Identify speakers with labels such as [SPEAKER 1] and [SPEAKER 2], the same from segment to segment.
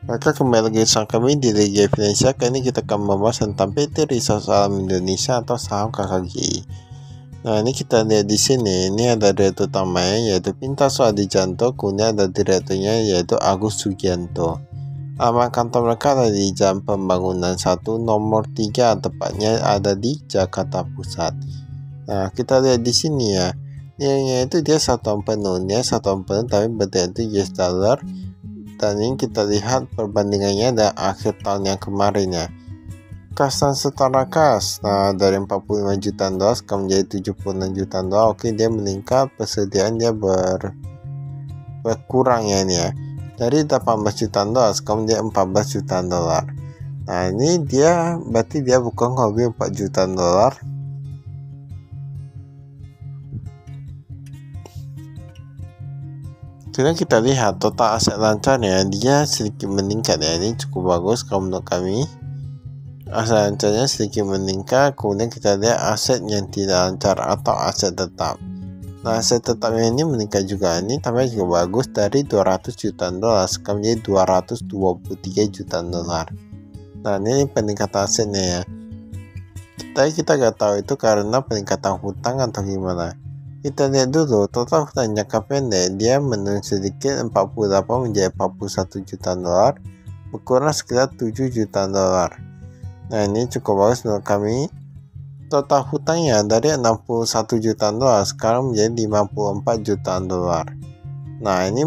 [SPEAKER 1] Maka kembali lagi bersama kami di Liga Finansial. Kali ini kita akan membahas tentang PT Risau Saham Indonesia atau saham KKGI. Nah, ini kita lihat di sini, ini ada direktur utamanya yaitu Pintaso Adijanto, kemudian ada direkturnya yaitu Agus Sugianto. Alamat kantor mereka ada di Jalan Pembangunan 1 nomor 3, tepatnya ada di Jakarta Pusat. Nah, kita lihat di sini ya. Nilainya itu dia satuan penuh tapi bentuknya itu US dollar. Dan ini kita lihat perbandingannya dari akhir tahun yang kemarin ya. Kas dan setara kas, nah dari 45 jutaan dolar sekarang menjadi 76 jutaan dolar. Oke, dia meningkat, persediaan dia berkurang ya ini ya. Dari 18 jutaan dolar sekarang menjadi 14 jutaan dolar. Nah ini dia berarti dia bukan lebih 4 jutaan dolar. Kemudian kita lihat total aset lancarnya, dia sedikit meningkat ya, ini cukup bagus kalau menurut kami. Aset lancarnya sedikit meningkat. Kemudian kita lihat aset yang tidak lancar atau aset tetap. Nah, aset tetapnya ini meningkat juga, ini tambah juga bagus, dari 200 jutaan dolar sekarang menjadi 223 jutaan dolar. Nah, ini peningkatan asetnya ya. Tapi kita nggak tahu itu karena peningkatan hutang atau gimana. Kita lihat dulu total hutang jangka pendek, dia menurun sedikit 48 menjadi 41 jutaan dolar, berkurang sekitar 7 jutaan dolar. Nah, ini cukup bagus menurut kami. Total hutangnya dari 61 jutaan dolar sekarang menjadi 54 jutaan dolar. Nah, ini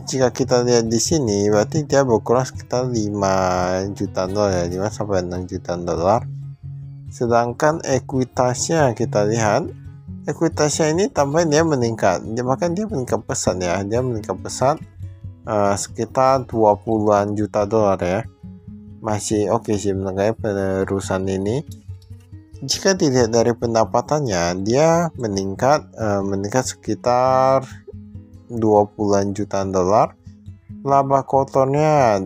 [SPEAKER 1] jika kita lihat di sini berarti dia berkurang sekitar 5 jutaan dolar ya, 5 sampai 6 jutaan dolar. Sedangkan ekuitasnya kita lihat, ekuitasnya ini tambah dia meningkat, bahkan dia meningkat pesat ya, dia meningkat pesat sekitar 20-an juta dolar ya. Masih oke sih menurut penerusan ini. Jika dilihat dari pendapatannya, dia meningkat sekitar 20-an jutaan dolar. Laba kotornya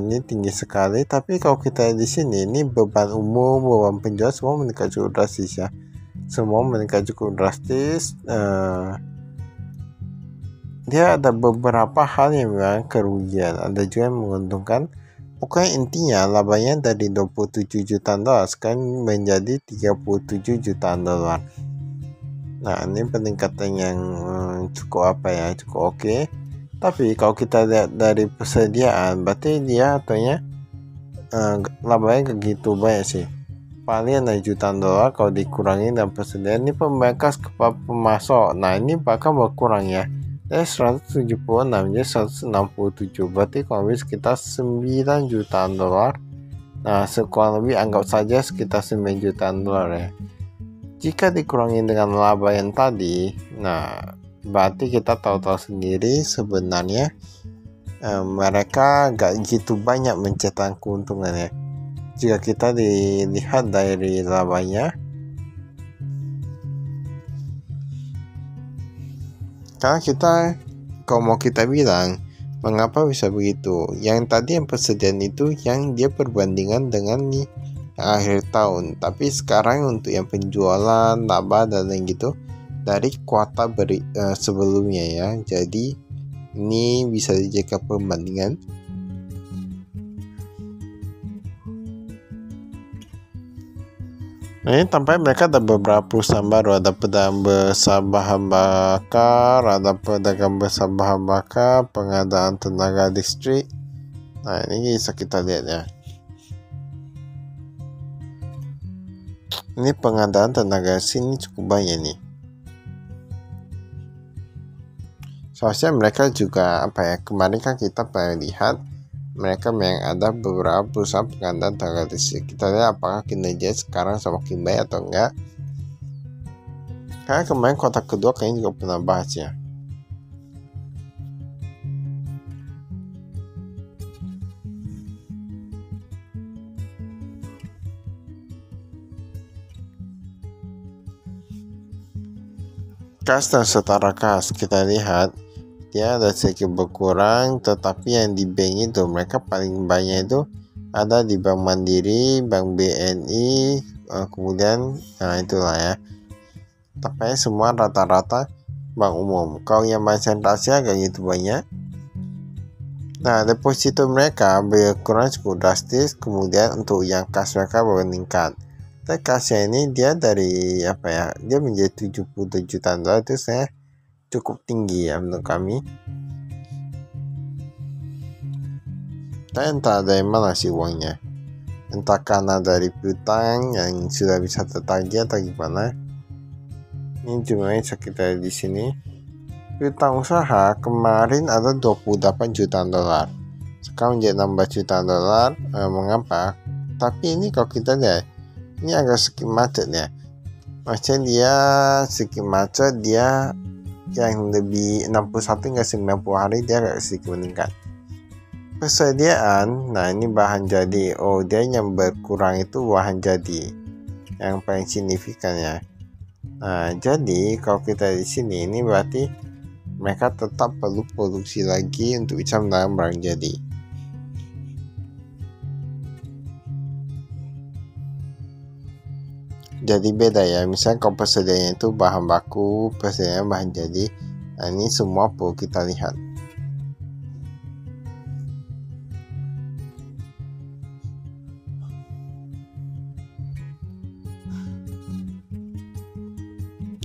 [SPEAKER 1] ini tinggi sekali, tapi kalau kita lihat di sini, ini beban umum, beban penjual semua meningkat cukup drastis ya. Semua meningkat cukup drastis. Dia ada beberapa hal yang memang kerugian, ada juga yang menguntungkan. Pokoknya intinya labanya dari 27 jutaan dolar sekarang menjadi 37 jutaan dolar. Nah, ini peningkatan yang cukup oke. Tapi kalau kita lihat dari persediaan, berarti dia artinya labanya begitu banyak sih. Paling 6 jutaan dolar kalau dikurangi dan persediaan, ini pembangkas kepada pemasok. Nah, ini bahkan berkurang ya, dari 176 jadi 167, berarti kalau lebih sekitar 9 jutaan dolar. Nah, sekurang lebih anggap saja sekitar 9 jutaan dolar ya. Jika dikurangi dengan laba yang tadi, nah berarti kita tahu sendiri sebenarnya mereka gak gitu banyak mencetak keuntungan ya. Jika kita dilihat dari labanya, karena kalau mau kita bilang mengapa bisa begitu, yang tadi yang persediaan itu yang dia perbandingan dengan nih akhir tahun, tapi sekarang untuk yang penjualan, laba dan lain gitu dari kuartal sebelumnya ya, jadi ini bisa dijadikan perbandingan. Nah, ini tampaknya mereka ada beberapa perusahaan baru, ada pedagang besar bahan bakar, pengadaan tenaga listrik. Nah, ini bisa kita lihat ya. Ini pengadaan tenaga sini cukup banyak nih. Soalnya mereka juga kemarin kan kita pernah lihat mereka memang ada beberapa perusahaan pengadaan tenaga listrik. Kita lihat apakah kinerja sekarang semakin baik atau enggak. Karena kemarin kuartal kedua kayaknya juga pernah bahas ya. Kas dan setara kas kita lihat dia ada sedikit berkurang, tetapi yang di bank itu mereka paling banyak itu ada di Bank Mandiri, Bank BNI, kemudian itulah ya. Tapi semua rata-rata bank umum. Kalau yang bank sentral agak gitu banyak. Nah, deposito mereka berkurang cukup drastis, kemudian untuk yang kas mereka meningkat. Dan kasnya ini dia dari dia menjadi 70 juta dolar, itu saya cukup tinggi ya menurut kami. Dan entah dari mana sih uangnya, entah karena dari piutang yang sudah bisa tertagih atau gimana. Ini jumlahnya kita di sini. Piutang usaha kemarin ada 28 juta dolar, sekarang menjadi 16 juta dolar. Mengapa? Tapi ini kalau kita lihat, ini agak sedikit macet ya. Maksudnya dia sedikit macet, dia yang lebih 61 hingga 90 hari dia agak sedikit meningkat. Persediaan, nah ini bahan jadi, dia yang berkurang itu bahan jadi yang paling signifikan ya. Nah, jadi kalau kita di sini ini berarti mereka tetap perlu produksi lagi untuk bisa menambah barang jadi. Jadi beda ya, misalnya kalau persediaannya itu bahan baku, persediaan bahan jadi. Nah, ini semua perlu kita lihat.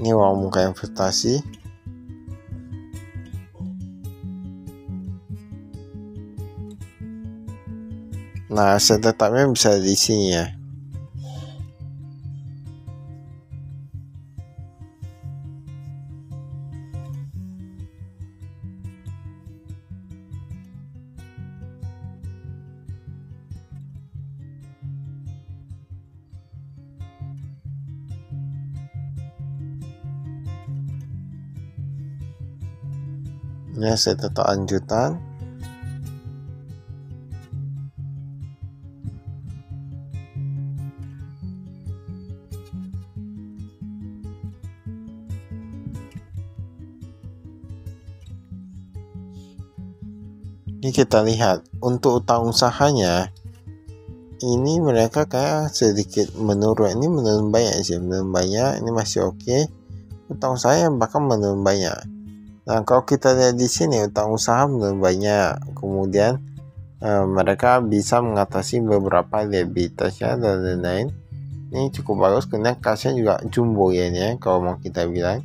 [SPEAKER 1] Ini uang muka investasi. Nah, aset tetapnya bisa di sini ya. Ini aset tetap lanjutan. Ini kita lihat untuk utang usahanya, ini mereka kayak sedikit menurun. Ini menurun banyak sih, menurun banyak. Ini masih oke. Utang usaha bahkan menurun banyak. Nah, kalau kita lihat di sini utang usaha menurun banyak. Kemudian mereka bisa mengatasi beberapa liabilitasnya dan lain-lain. Ini cukup bagus. Kemudian kasnya juga jumbo ya ini ya, kalau mau kita bilang.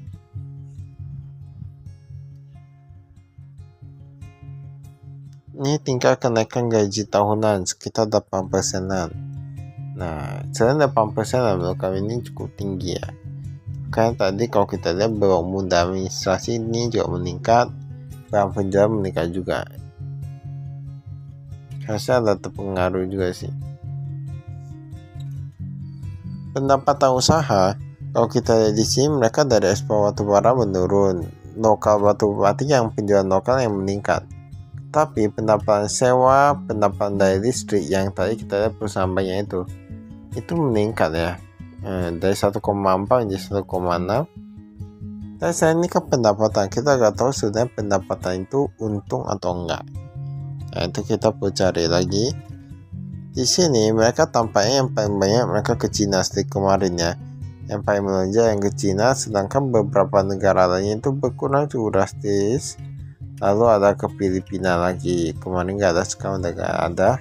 [SPEAKER 1] Ini tingkat kenaikan gaji tahunan sekitar 8%-an. Nah, selain 8%-an menurut kami ini cukup tinggi ya. Karena tadi kalau kita lihat bahwa mudah administrasi ini juga meningkat, barang penjualan meningkat juga. Harusnya ada terpengaruh juga sih. Pendapatan usaha, kalau kita lihat di sini mereka dari ekspor batubara menurun, lokal batubara yang penjualan lokal yang meningkat. Tapi pendapatan sewa, pendapatan dari listrik yang tadi kita lihat perusahaan banyak itu meningkat ya, dari 1,4 menjadi 1,6. Dan saya ini kan pendapatan, kita nggak tahu sebenarnya pendapatan itu untung atau enggak. Nah, itu kita perlu cari lagi. Di sini mereka tampaknya yang paling banyak mereka ke Cina seperti kemarin ya, yang paling melonjak yang ke Cina, sedangkan beberapa negara lainnya itu berkurang cukup drastis. Lalu ada ke Filipina lagi, kemarin nggak ada, sekarang udah nggak ada.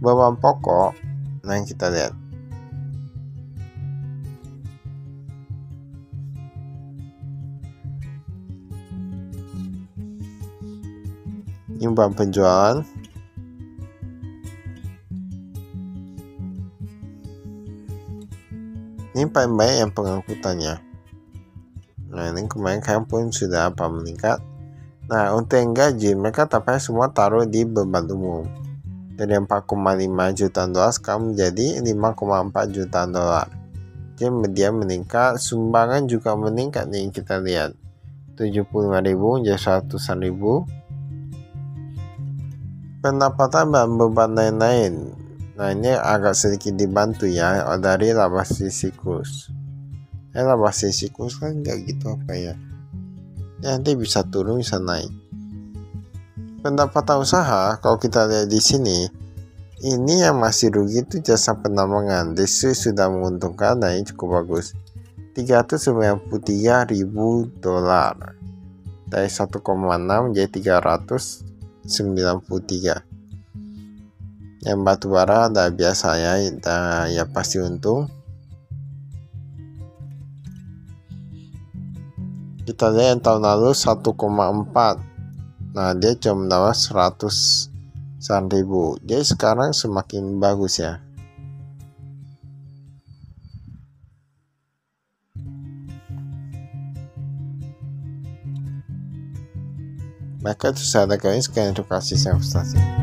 [SPEAKER 1] Bahan pokok, nah yang kita lihat. Ini bahan penjualan. Ini paling banyak yang pengangkutannya. Nah, ini kemarin kalian pun sudah meningkat. Nah, untuk yang gaji, mereka tampaknya semua taruh di beban umum. Dari 4,5 juta dolar sekarang menjadi 5,4 juta dolar. Jadi dia meningkat, sumbangan juga meningkat nih kita lihat. 75.000 menjadi 100.000. Pendapatan dan beban lain-lain. Nah, ini agak sedikit dibantu ya dari laba siklus. Laba siklus kan nggak gitu ya. Nanti bisa turun bisa naik. Pendapatan usaha kalau kita lihat di sini, ini yang masih rugi itu jasa penambangan. Desi sudah menguntungkan, nah ini cukup bagus. 393.000 dolar dari 1,6 menjadi 300. 93. Yang batu bara ada biasanya ya pasti untung. Kita lihat yang tahun lalu 1,4. Nah dia cuma mendapat 100.000. Jadi sekarang semakin bagus ya. Maka itu saya ada kali ini, sekian edukasi saya frustasi.